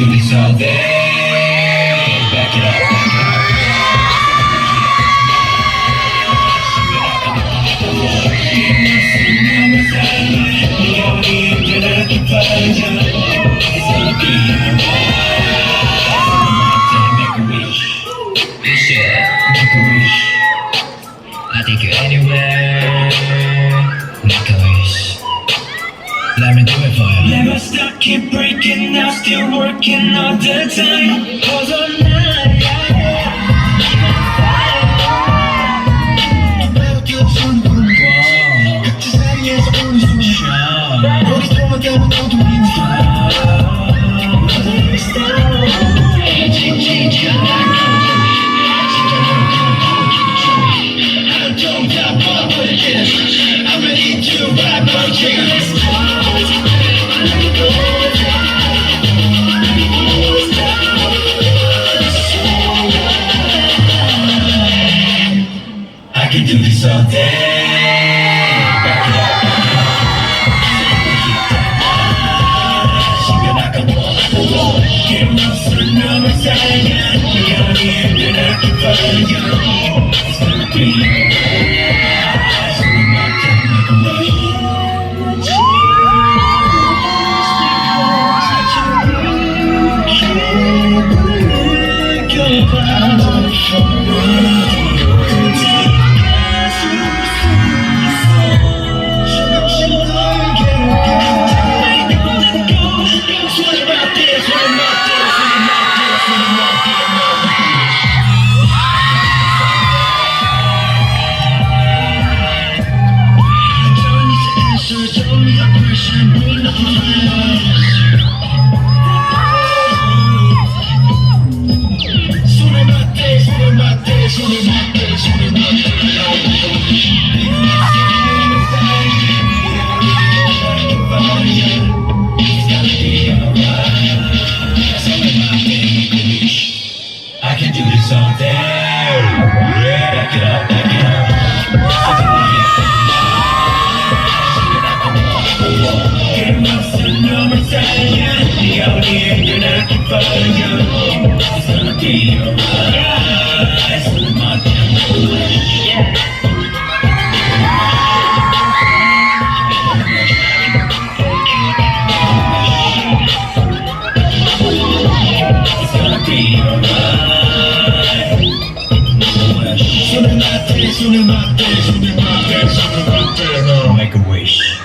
do this all day. Back it up, back it up. I take you anywhere, make a wish. Let me do it for you. Never stop, keep breaking now, still working all the time. Cause I'm not I'm ready to ride my chance. I can do this all day. Back it up, back it up. 시간아까워 길었을 너만 살면 네가 힘든 아끼봐요. It's gonna be alright. So I'm not gonna make a rush. I can do this all day. Back it up, back it up. 길었을 너만 살면 네가 힘든 아끼봐요. It's gonna be alright. So I'm not gonna make a rush. Make a wish.